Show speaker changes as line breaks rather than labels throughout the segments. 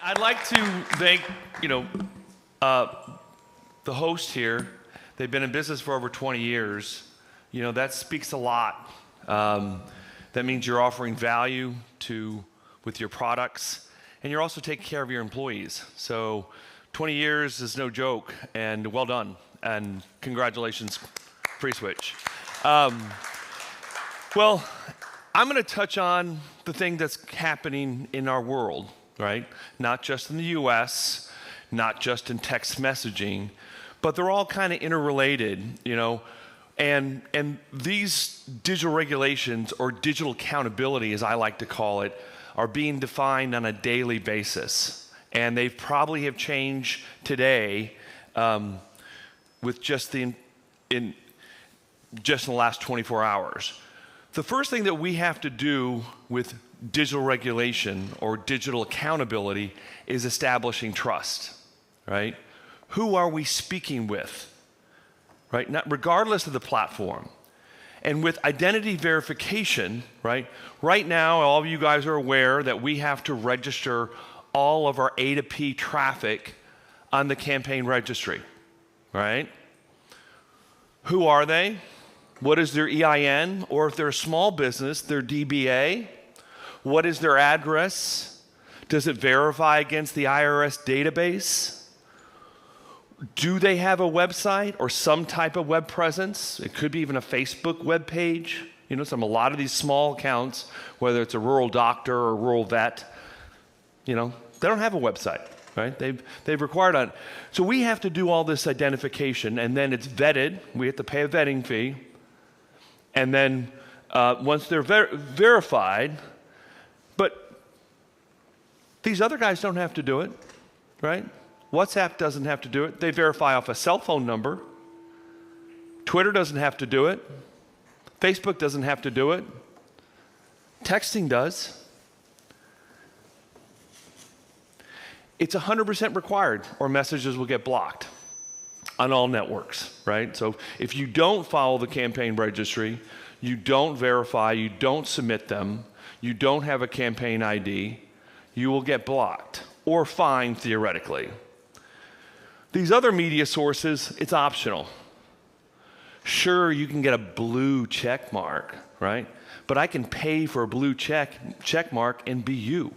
I'd like to thank, the host here. They've been in business for over 20 years. That speaks a lot. That means you're offering value with your products, and you're also taking care of your employees. So 20 years is no joke, and well done, and congratulations, FreeSwitch. Well, I'm going to touch on the thing that's happening in our world, right? Not just in the US, not just in text messaging, but they're all kind of interrelated, and these digital regulations, or digital accountability, as I like to call it, are being defined on a daily basis. And they probably have changed today with just in the last 24 hours. The first thing that we have to do with digital regulation or digital accountability is establishing trust, right? Who are we speaking with, right? Regardless of the platform. And with identity verification, right? Right now, all of you guys are aware that we have to register all of our A to P traffic on the campaign registry, right? Who are they? What is their EIN? Or if they're a small business, their DBA? What is their address? Does it verify against the IRS database? Do they have a website or some type of web presence? It could be even a Facebook web page. A lot of these small accounts, whether it's a rural doctor or a rural vet, they don't have a website, right? They've required on it. So we have to do all this identification, and then it's vetted. We have to pay a vetting fee. And then once they're verified, but these other guys don't have to do it, right? WhatsApp doesn't have to do it. They verify off a cell phone number. Twitter doesn't have to do it. Facebook doesn't have to do it. Texting does. It's 100% required, or messages will get blocked on all networks, right? So if you don't follow the campaign registry, you don't verify, you don't submit them, you don't have a campaign ID, you will get blocked or fined theoretically. These other media sources, it's optional. Sure, you can get a blue check mark, right? But I can pay for a blue check mark and be you,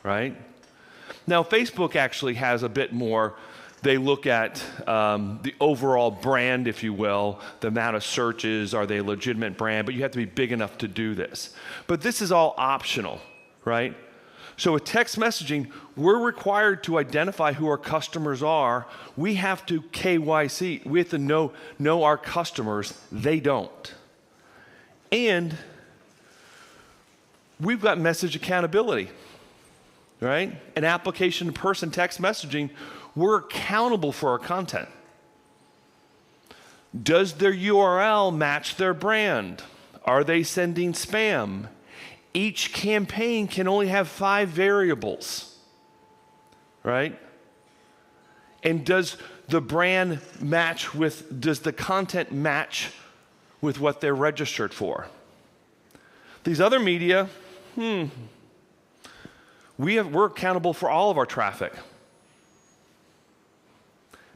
right? Now, Facebook actually has a bit more. They look at the overall brand, if you will, the amount of searches, are they a legitimate brand, but you have to be big enough to do this. But this is all optional, right? So with text messaging, we're required to identify who our customers are. We have to KYC. We have to know our customers. They don't. And we've got message accountability, right? An application-to-person text messaging, we're accountable for our content. Does their URL match their brand? Are they sending spam? Each campaign can only have 5 variables, right? And does the brand match does the content match with what they're registered for? These other media, we're accountable for all of our traffic.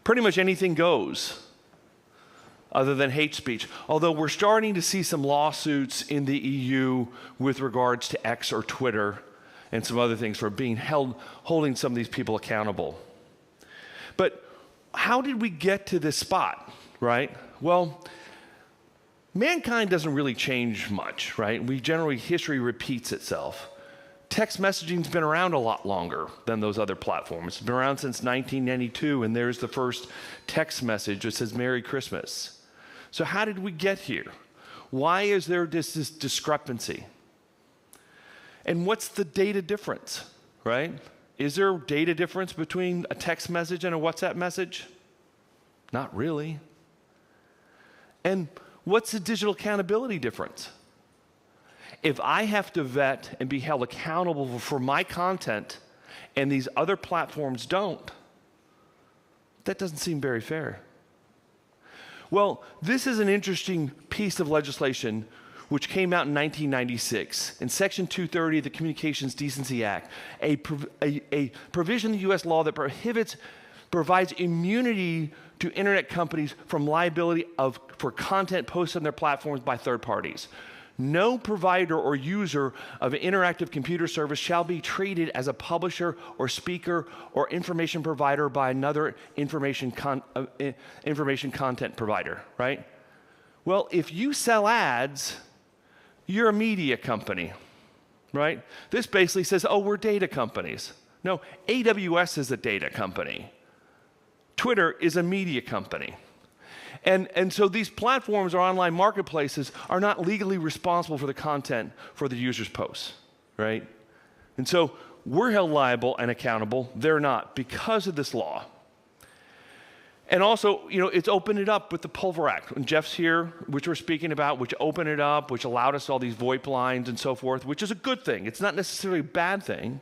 Pretty much anything goes, other than hate speech. Although we're starting to see some lawsuits in the EU with regards to X or Twitter and some other things for holding some of these people accountable. But how did we get to this spot, right? Well, mankind doesn't really change much, right? History repeats itself. Text messaging's been around a lot longer than those other platforms. It's been around since 1992, and there's the first text message that says Merry Christmas. So how did we get here? Why is there this discrepancy? And what's the data difference, right? Is there a data difference between a text message and a WhatsApp message? Not really. And what's the digital accountability difference? If I have to vet and be held accountable for my content and these other platforms don't, that doesn't seem very fair. Well, this is an interesting piece of legislation which came out in 1996. In Section 230 of the Communications Decency Act, a provision in the U.S. law that provides immunity to internet companies from liability for content posted on their platforms by third parties. No provider or user of an interactive computer service shall be treated as a publisher or speaker or information provider by another information content provider, right? Well, if you sell ads, you're a media company, right? This basically says, oh, we're data companies. No, AWS is a data company. Twitter is a media company. And so these platforms or online marketplaces are not legally responsible for the content for the user's posts, right? And so we're held liable and accountable. They're not because of this law. And also, you know, it's opened it up with the Pulver Act. And Jeff's here, which we're speaking about, which opened it up, which allowed us all these VoIP lines and so forth, which is a good thing. It's not necessarily a bad thing.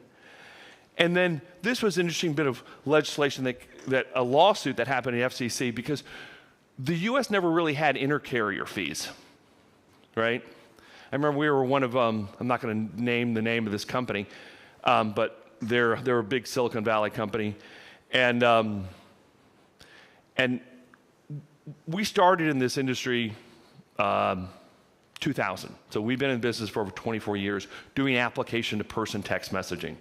And then this was an interesting bit of legislation that a lawsuit that happened in the FCC because the U.S. never really had intercarrier fees, right? I remember we were one of, I'm not going to name the name of this company, but they're a big Silicon Valley company. And we started in this industry 2000. So we've been in business for over 24 years doing application-to-person text messaging.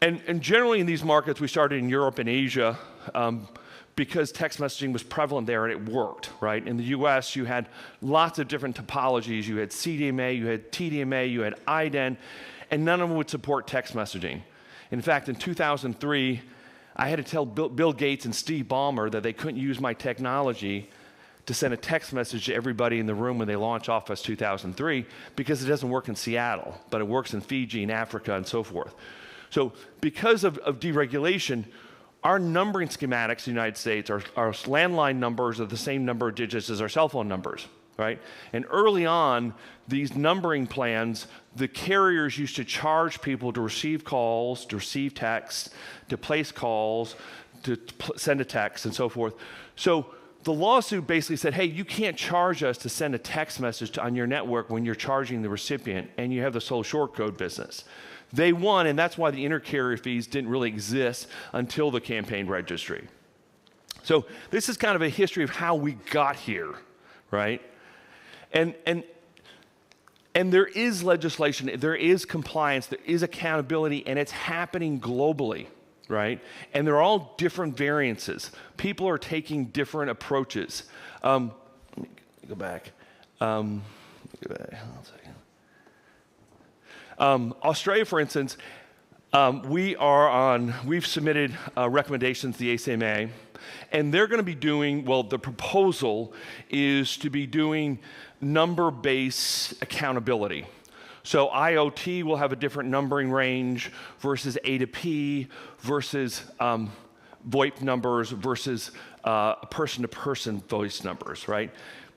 And generally in these markets, we started in Europe and Asia because text messaging was prevalent there and it worked, right? In the US, you had lots of different topologies. You had CDMA, you had TDMA, you had IDEN, and none of them would support text messaging. In fact, in 2003, I had to tell Bill Gates and Steve Ballmer that they couldn't use my technology to send a text message to everybody in the room when they launched Office 2003 because it doesn't work in Seattle, but it works in Fiji and Africa and so forth. So because of deregulation, our numbering schematics in the United States, our landline numbers are the same number of digits as our cell phone numbers, right? And early on, these numbering plans, the carriers used to charge people to receive calls, to receive texts, to place calls, to send a text, and so forth. So the lawsuit basically said, hey, you can't charge us to send a text message on your network when you're charging the recipient and you have the sole short code business. They won, and that's why the intercarrier fees didn't really exist until the campaign registry. So this is kind of a history of how we got here, right? And there is legislation, there is compliance, there is accountability, and it's happening globally, right? And they're all different variances. People are taking different approaches. Let me go back. Hold on a second. Australia, for instance, we've submitted recommendations to the ACMA, and they're going to be doing, well, the proposal is to be doing number-based accountability. So IoT will have a different numbering range versus A2P versus VoIP numbers versus person-to-person voice numbers, right?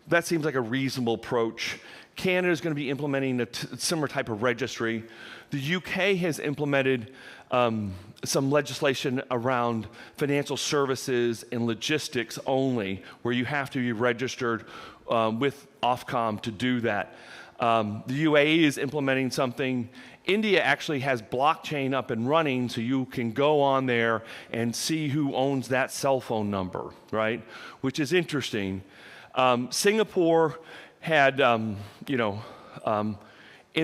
That seems like a reasonable approach. Canada is going to be implementing a similar type of registry. The UK has implemented some legislation around financial services and logistics only, where you have to be registered with Ofcom to do that. The UAE is implementing something. India actually has blockchain up and running, so you can go on there and see who owns that cell phone number, right? Which is interesting. Singapore had, in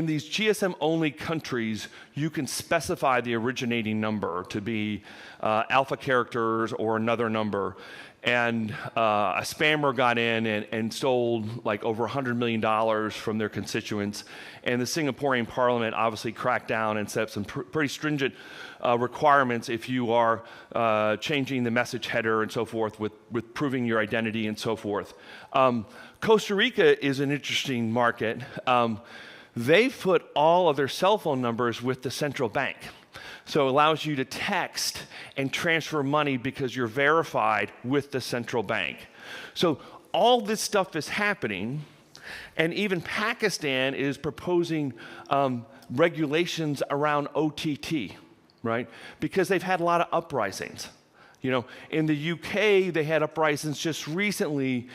these GSM-only countries, you can specify the originating number to be alpha characters or another number. And a spammer got in and stole like over $100 million from their constituents. And the Singaporean parliament obviously cracked down and set up some pretty stringent requirements if you are changing the message header and so forth with proving your identity and so forth. Costa Rica is an interesting market. They've put all of their cell phone numbers with the central bank. So it allows you to text and transfer money because you're verified with the central bank. So all this stuff is happening, and even Pakistan is proposing regulations around OTT, right? Because they've had a lot of uprisings. You know, in the UK, they had uprisings just recently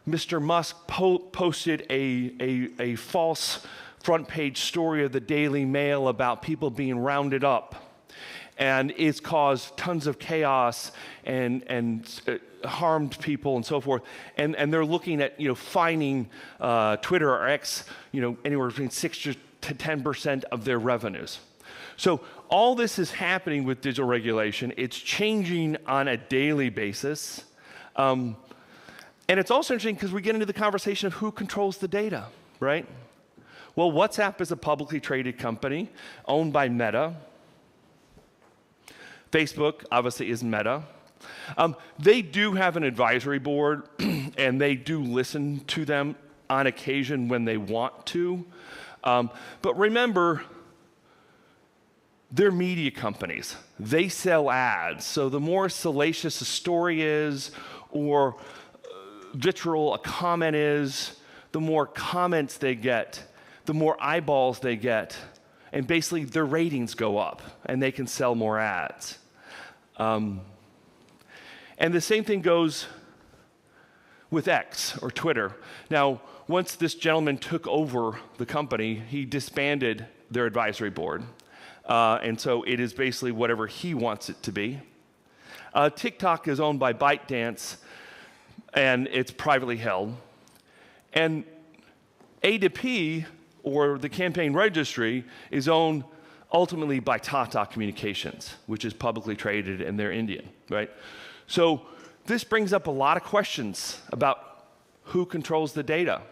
Mr. Musk posted a false front page story of the Daily Mail about people being rounded up. And it's caused tons of chaos and harmed people and so forth. And they're looking at, fining Twitter or X, anywhere between 6 to 10% of their revenues. So all this is happening with digital regulation. It's changing on a daily basis. And it's also interesting because we get into the conversation of who controls the data, right? Well, WhatsApp is a publicly traded company owned by Meta. Facebook, obviously, is Meta. They do have an advisory board, and they do listen to them on occasion when they want to. But remember, they're media companies. They sell ads. So the more salacious a story is, or vitriol a comment is, the more comments they get, the more eyeballs they get, and basically their ratings go up, and they can sell more ads. And the same thing goes with X or Twitter. Now, once this gentleman took over the company, he disbanded their advisory board. And so it is basically whatever he wants it to be. TikTok is owned by ByteDance, and it's privately held. And A2P, or the campaign registry, is owned ultimately by Tata Communications, which is publicly traded, and they're Indian, right? So this brings up a lot of questions about who controls the data.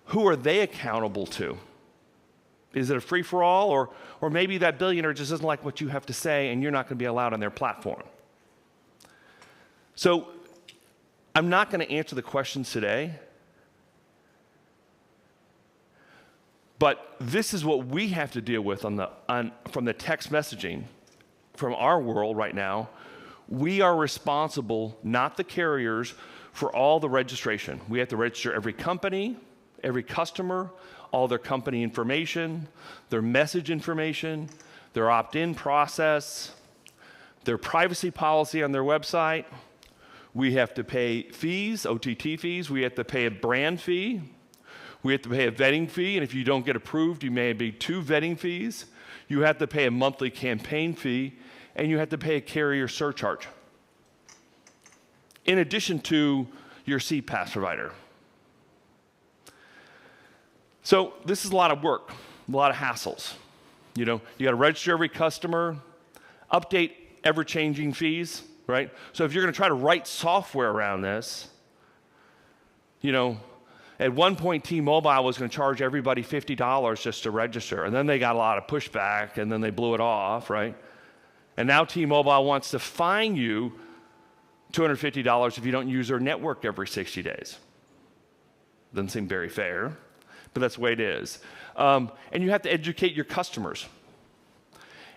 Who are they accountable to? Is it a free-for-all, or maybe that billionaire just doesn't like what you have to say and you're not going to be allowed on their platform? So I'm not going to answer the questions today, but this is what we have to deal with from the text messaging from our world right now. We are responsible, not the carriers, for all the registration. We have to register every company, every customer, all their company information, their message information, their opt-in process, their privacy policy on their website. We have to pay fees, OTT fees. We have to pay a brand fee. We have to pay a vetting fee, and if you don't get approved, you may pay 2 vetting fees. You have to pay a monthly campaign fee, and you have to pay a carrier surcharge, in addition to your CPaaS provider. So this is a lot of work, a lot of hassles. You got to register every customer, update ever-changing fees, right? So if you're going to try to write software around this, at one point T-Mobile was going to charge everybody $50 just to register, and then they got a lot of pushback, and then they blew it off, right? And now T-Mobile wants to fine you $250 if you don't use their network every 60 days. Doesn't seem very fair, but that's the way it is. And you have to educate your customers.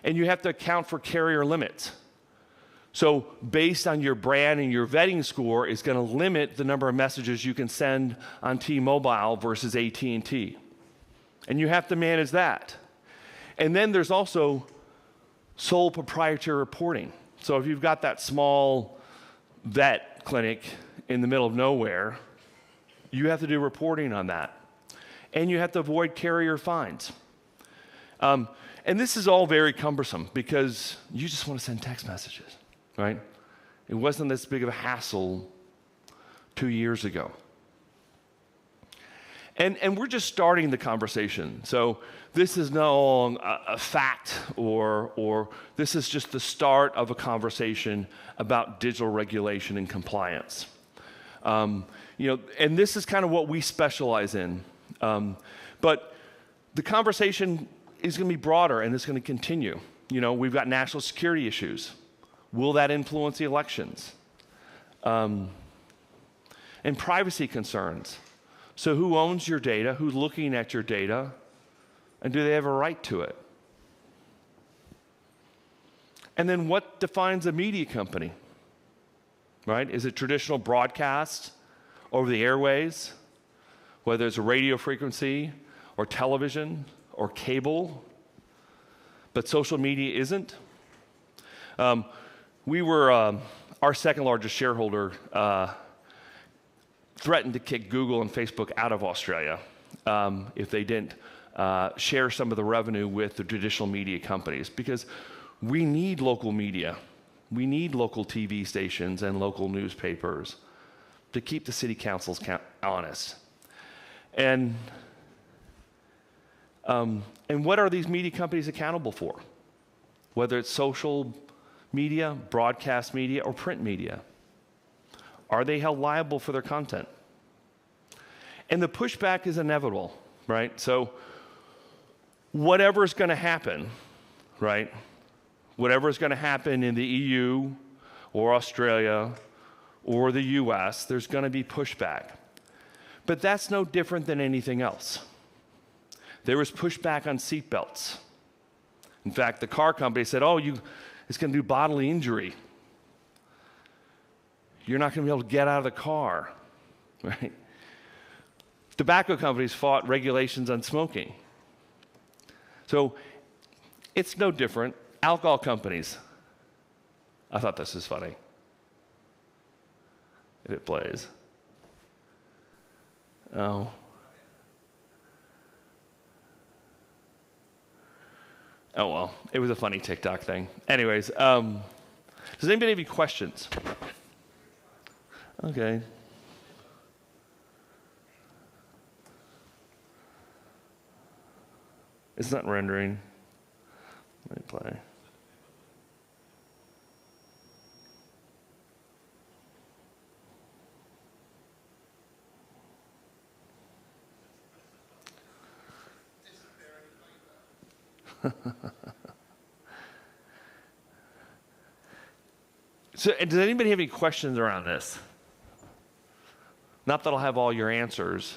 And you have to account for carrier limits. So based on your brand and your vetting score is going to limit the number of messages you can send on T-Mobile versus AT&T. And you have to manage that. And then there's also sole proprietor reporting. So if you've got that small vet clinic in the middle of nowhere, you have to do reporting on that. And you have to avoid carrier fines. And this is all very cumbersome because you just want to send text messages, right? It wasn't this big of a hassle 2 years ago. And we're just starting the conversation. So this is no a fact or this is just the start of a conversation about digital regulation and compliance. And this is kind of what we specialize in. But the conversation is going to be broader, and it's going to continue. We've got national security issues. Will that influence the elections? And privacy concerns. So who owns your data? Who's looking at your data? And do they have a right to it? And then what defines a media company? Right? Is it traditional broadcast over the airways? Whether it's a radio frequency or television or cable, but social media isn't. We were our second largest shareholder threatened to kick Google and Facebook out of Australia if they didn't share some of the revenue with the traditional media companies, because we need local media. We need local TV stations and local newspapers to keep the city councils honest. And what are these media companies accountable for? Whether it's social media, broadcast media, or print media. Are they held liable for their content? And the pushback is inevitable, right? So whatever's going to happen, right? Whatever's going to happen in the EU or Australia or the US, there's going to be pushback. But that's no different than anything else. There was pushback on seatbelts. In fact, the car company said, oh, it's going to do bodily injury. You're not going to be able to get out of the car, right? Tobacco companies fought regulations on smoking. So it's no different. Alcohol companies. I thought this was funny. If it plays. Oh. Oh, well, it was a funny TikTok thing. Anyways, does anybody have any questions? Okay. It's not rendering. Let me play. So, does anybody have any questions around this? Not that I'll have all your answers.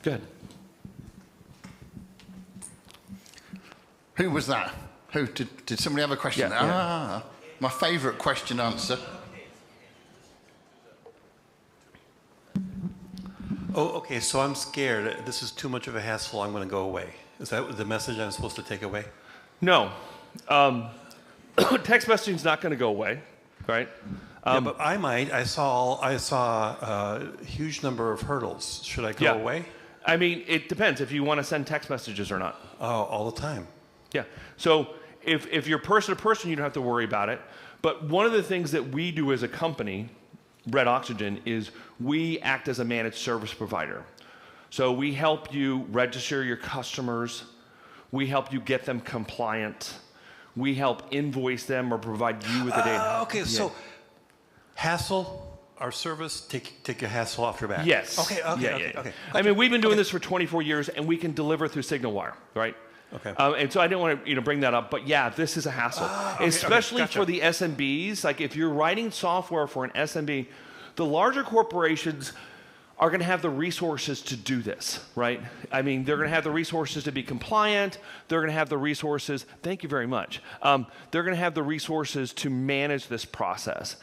Good.
Who was that? Who did somebody have a question?
Yeah,
Ah, my favourite question answer.
Oh, okay, so I'm scared. This is too much of a hassle. I'm going to go away. Is that the message I'm supposed to take away?
No. Text messaging is not going to go away, right?
Yeah, but I might. I saw a huge number of hurdles. Should I go away?
I mean, it depends if you want to send text messages or not.
Oh, all the time.
Yeah. So if you're person to person, you don't have to worry about it. But one of the things that we do as a company, Red Oxygen, is we act as a managed service provider. So we help you register your customers. We help you get them compliant. We help invoice them or provide you with the data.
Okay, so hassle, our service, take your hassle off your back.
Yes.
Okay.
I mean, we've been doing this for 24 years, and we can deliver through SignalWire, right?
Okay.
And so I didn't want to bring that up, but yeah, this is a hassle, especially
gotcha.
for the SMBs. Like if you're writing software for an SMB, the larger corporations are going to have the resources to do this, right? I mean, they're going to have the resources to be compliant. They're going to have the resources. Thank you very much. They're going to have the resources to manage this process.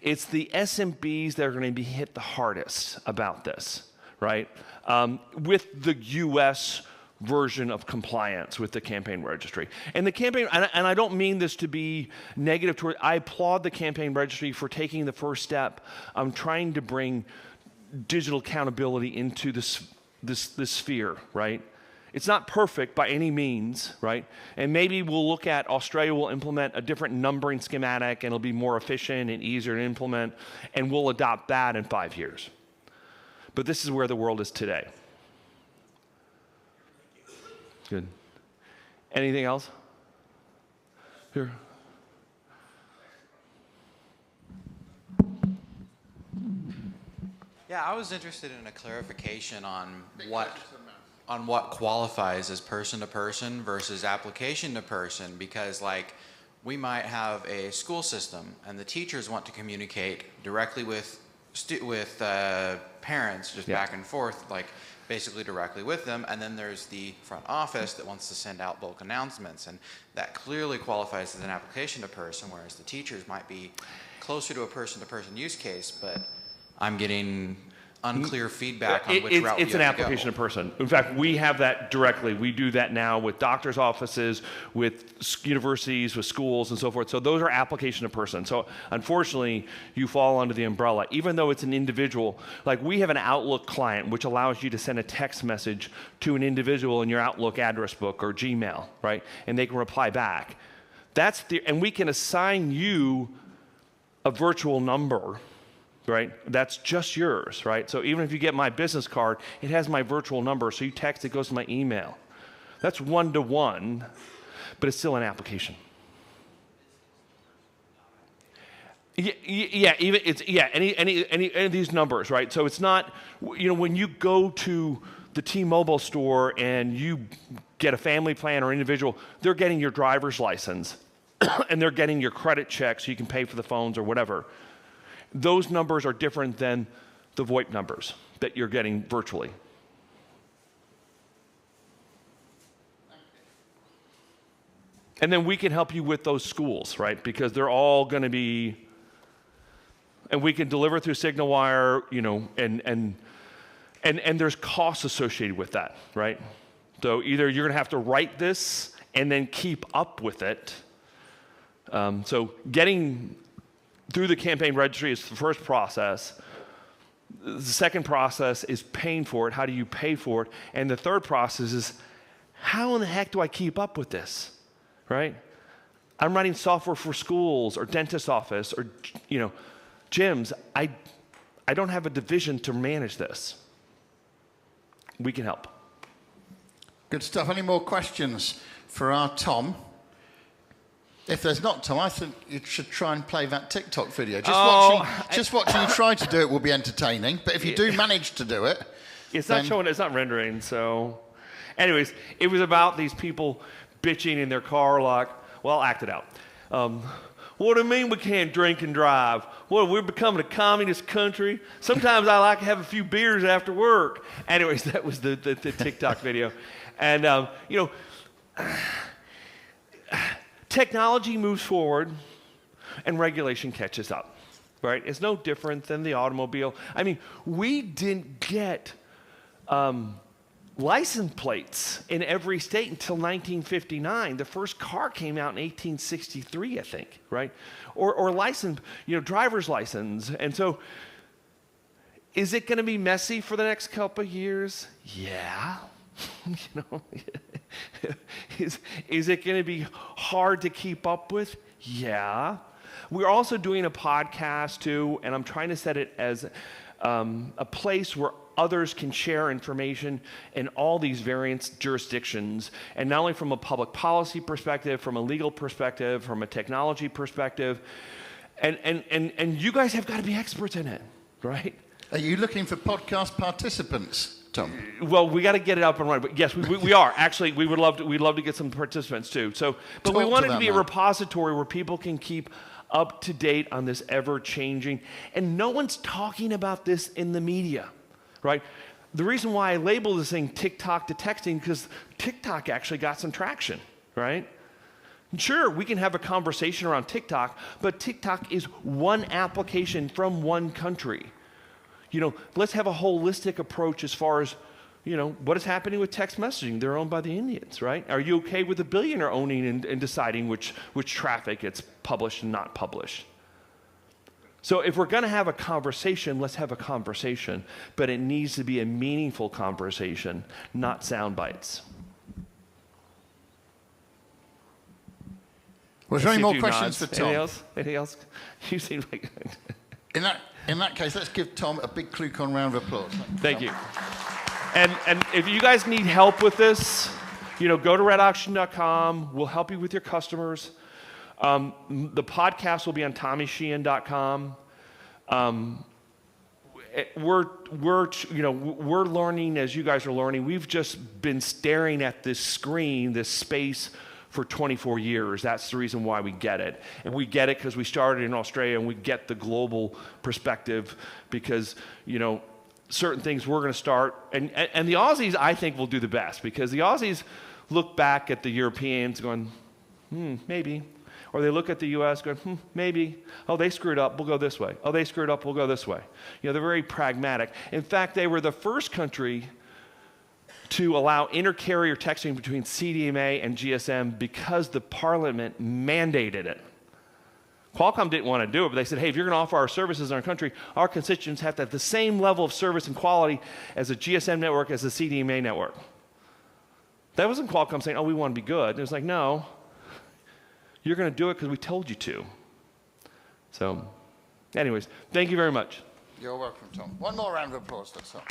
It's the SMBs that are going to be hit the hardest about this, right? With the U.S. version of compliance with the campaign registry. And the campaign, and I don't mean this to be negative toward, I applaud the campaign registry for taking the first step. I'm trying to bring digital accountability into this sphere, right? It's not perfect by any means, right? And maybe we'll look at, Australia will implement a different numbering schematic and it'll be more efficient and easier to implement, and we'll adopt that in 5 years. But this is where the world is today. Good. Anything else? Here.
Yeah, I was interested in a clarification on what qualifies as person-to-person versus application-to-person, because like we might have a school system and the teachers want to communicate directly with parents, just back and forth, like basically directly with them, and then there's the front office that wants to send out bulk announcements, and that clearly qualifies as an application-to-person, whereas the teachers might be closer to a person-to-person use case, but I'm getting unclear feedback on which route
It's
you
an
have to
application
go.
in person. In fact, we have that directly. We do that now with doctors' offices, with universities, with schools, and so forth. So those are application in person. So unfortunately, you fall under the umbrella, even though it's an individual. Like we have an Outlook client, which allows you to send a text message to an individual in your Outlook address book or Gmail, right? And they can reply back. And we can assign you a virtual number, right? That's just yours, right? So even if you get my business card, it has my virtual number. So you text, it goes to my email. That's one-to-one, but it's still an application. Any of these numbers, right? So it's not, when you go to the T-Mobile store and you get a family plan or individual, they're getting your driver's license and they're getting your credit check so you can pay for the phones or whatever. Those numbers are different than the VoIP numbers that you're getting virtually. And then we can help you with those schools, right? Because they're all going to be, and we can deliver through SignalWire, and there's costs associated with that, right? So either you're going to have to write this and then keep up with it. So getting through the campaign registry is the first process. The second process is paying for it. How do you pay for it? And the third process is, how in the heck do I keep up with this, right? I'm writing software for schools or dentist office or, gyms. I don't have a division to manage this. We can help.
Good stuff. Any more questions for our Tom? If there's not, Tom, I think you should try and play that TikTok video. Just watching you try to do it will be entertaining. But if you do manage to do it,
it's not rendering. So, anyways, it was about these people bitching in their car, like, well, act it out. What do you mean we can't drink and drive? What, we're becoming a communist country? Sometimes I like to have a few beers after work. Anyways, that was the TikTok video. And, technology moves forward and regulation catches up, right? It's no different than the automobile. I mean, we didn't get license plates in every state until 1959. The first car came out in 1863, I think, right? Or license, driver's license. And so is it going to be messy for the next couple of years? Yeah. Is it going to be hard to keep up with? Yeah. We're also doing a podcast too, and I'm trying to set it as a place where others can share information in all these various jurisdictions, and not only from a public policy perspective, from a legal perspective, from a technology perspective, and you guys have got to be experts in it, right?
Are you looking for podcast participants, Tom?
Well, we got to get it up and running. But yes, we are. Actually, we'd love to get some participants too. So, but we want it to be a repository where people can keep up to date on this ever-changing. And no one's talking about this in the media, right? The reason why I label this thing TikTok to texting, because TikTok actually got some traction, right? Sure, we can have a conversation around TikTok, but TikTok is one application from one country. Let's have a holistic approach as far as, what is happening with text messaging. They're owned by the Indians, right? Are you okay with a billionaire owning and deciding which traffic gets published and not published? So if we're going to have a conversation, let's have a conversation. But it needs to be a meaningful conversation, not sound bites.
Was there any more questions for Tom?
Anything else? You seem like...
In that case, let's give Tom a big ClueCon round of applause.
Thank you. And if you guys need help with this, go to redauction.com. We'll help you with your customers. The podcast will be on TommySheahan.com. We're learning as you guys are learning. We've just been staring at this screen, this space, for 24 years. That's the reason why we get it. And we get it because we started in Australia, and we get the global perspective because, certain things we're going to start. And the Aussies, I think, will do the best because the Aussies look back at the Europeans going, maybe. Or they look at the U.S. going, maybe. Oh, they screwed up. We'll go this way. Oh, they screwed up. We'll go this way. You know, they're very pragmatic. In fact, they were the first country to allow inter-carrier texting between CDMA and GSM because the parliament mandated it. Qualcomm didn't want to do it, but they said, hey, if you're going to offer our services in our country, our constituents have to have the same level of service and quality as a GSM network, as a CDMA network. That wasn't Qualcomm saying, oh, we want to be good. It was like, no, you're going to do it because we told you to. So, anyways, thank you very much.
You're welcome, Tom. One more round of applause, that's all.